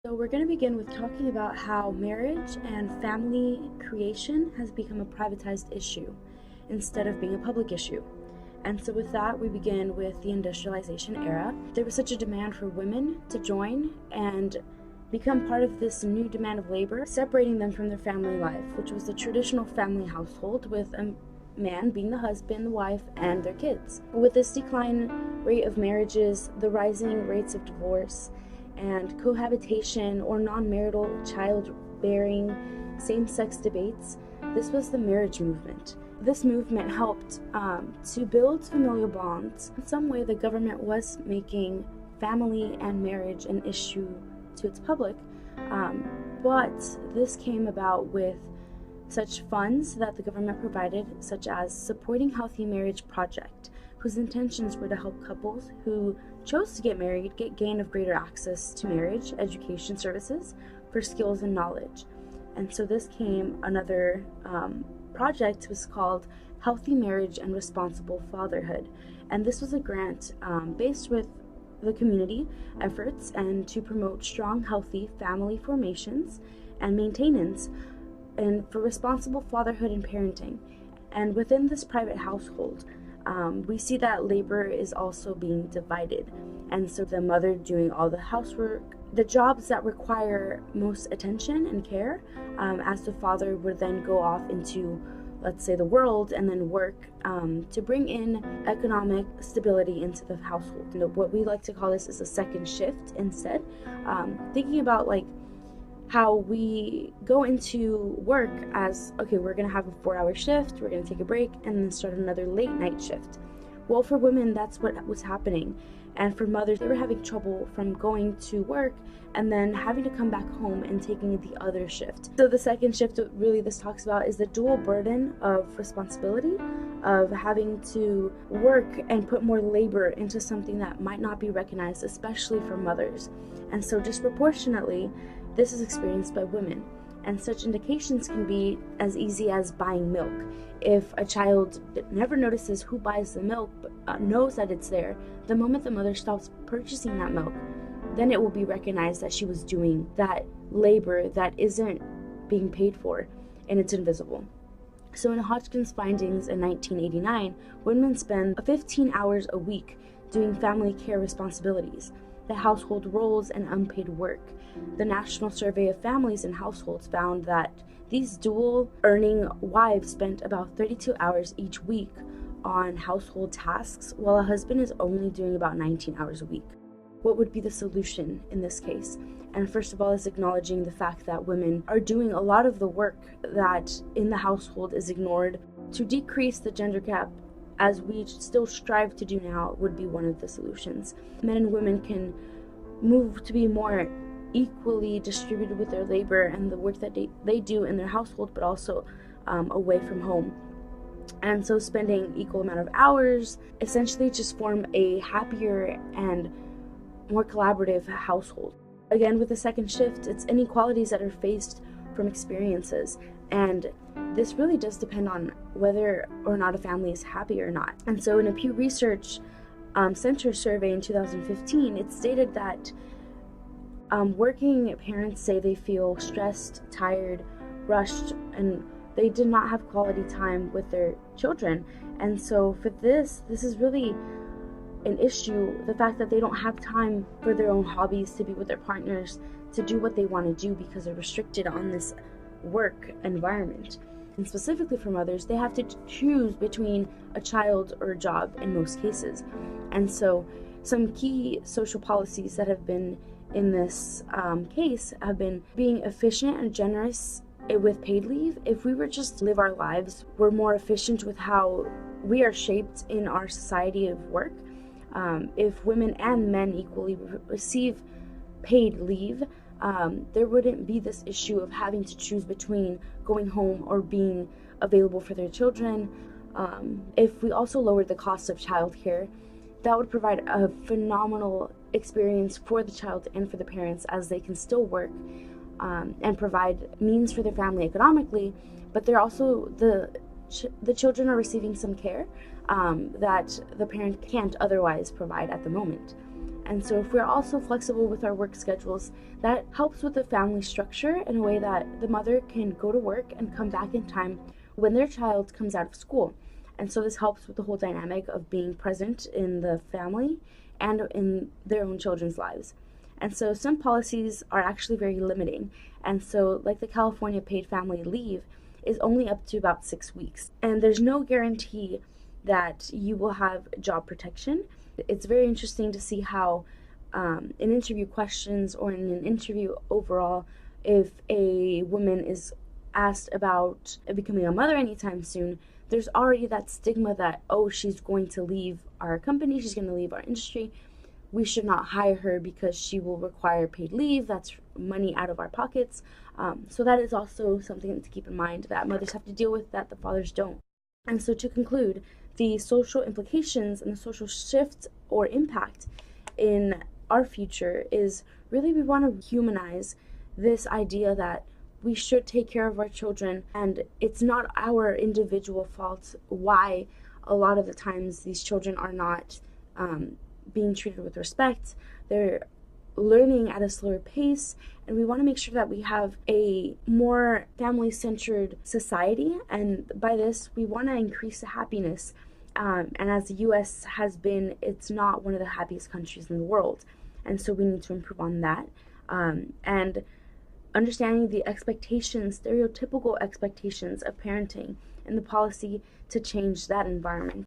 So we're going to begin with talking about how marriage and family creation has become a privatized issue instead of being a public issue. And so with that, we begin with the industrialization era. There was such a demand for women to join and become part of this new demand of labor, separating them from their family life, which was the traditional family household with a man being the husband, the wife, and their kids. With this decline rate of marriages, the rising rates of divorce, and cohabitation or non-marital childbearing, same-sex debates, this was the marriage movement. This movement helped to build familial bonds. In some way, the government was making family and marriage an issue to its public, but this came about with such funds that the government provided, such as Supporting Healthy Marriage Project, whose intentions were to help couples who chose to get married gain of greater access to marriage, education services for skills and knowledge. And so this came, another project was called Healthy Marriage and Responsible Fatherhood. And this was a grant based with the community efforts and to promote strong, healthy family formations and maintenance and for responsible fatherhood and parenting. And within this private household, we see that labor is also being divided. And so the mother doing all the housework, the jobs that require most attention and care, as the father would then go off into, let's say, the world and then work to bring in economic stability into the household. What we like to call this is a second shift instead. Thinking about like how we go into work as, okay, we're going to have a 4-hour shift, we're going to take a break, and then start another late night shift. Well, for women, that's what was happening. And for mothers, they were having trouble from going to work and then having to come back home and taking the other shift. So the second shift, really this talks about, is the dual burden of responsibility, of having to work and put more labor into something that might not be recognized, especially for mothers. And so disproportionately, this is experienced by women, and such indications can be as easy as buying milk. If a child never notices who buys the milk, but knows that it's there, the moment the mother stops purchasing that milk, then it will be recognized that she was doing that labor that isn't being paid for, and it's invisible. So in Hodgkin's findings in 1989, women spend 15 hours a week doing family care responsibilities, the household roles, and unpaid work. The National Survey of Families and Households found that these dual earning wives spent about 32 hours each week on household tasks, while a husband is only doing about 19 hours a week. What would be the solution in this case? And first of all is acknowledging the fact that women are doing a lot of the work that in the household is ignored. To decrease the gender gap, as we still strive to do now, would be one of the solutions. Men and women can move to be more equally distributed with their labor and the work that they do in their household, but also away from home. And so spending equal amount of hours essentially just form a happier and more collaborative household. Again, with the second shift, it's inequalities that are faced from experiences, and this really does depend on whether or not a family is happy or not. And so in a Pew Research Center survey in 2015, it stated that working parents say they feel stressed, tired, rushed, and they did not have quality time with their children. And so for this is really an issue, the fact that they don't have time for their own hobbies, to be with their partners, to do what they want to do because they're restricted on this work environment. And specifically for mothers, they have to choose between a child or a job in most cases. And so some key social policies that have been in this case have been being efficient and generous with paid leave. If we were just to live our lives, we're more efficient with how we are shaped in our society of work. If women and men equally receive paid leave, there wouldn't be this issue of having to choose between going home or being available for their children. If we also lowered the cost of childcare, that would provide a phenomenal experience for the child and for the parents, as they can still work and provide means for their family economically, but they're also the children are receiving some care that the parent can't otherwise provide at the moment. And so if we're also flexible with our work schedules, that helps with the family structure in a way that the mother can go to work and come back in time when their child comes out of school. And so this helps with the whole dynamic of being present in the family and in their own children's lives. And so some policies are actually very limiting. And so, like the California paid family leave is only up to about 6 weeks. And there's no guarantee that you will have job protection. It's very interesting to see how in interview questions or in an interview overall, if a woman is asked about becoming a mother anytime soon, there's already that stigma that, oh, she's going to leave our company, she's going to leave our industry. We should not hire her because she will require paid leave. That's money out of our pockets. So that is also something to keep in mind that mothers have to deal with that the fathers don't. And so to conclude, the social implications and the social shift or impact in our future is really we want to humanize this idea that we should take care of our children, and it's not our individual fault why a lot of the times these children are not being treated with respect. They're learning at a slower pace, and we want to make sure that we have a more family-centered society, and by this we want to increase the happiness. And as the US has been, it's not one of the happiest countries in the world, and so we need to improve on that. And understanding the expectations, stereotypical expectations of parenting, and the policy to change that environment.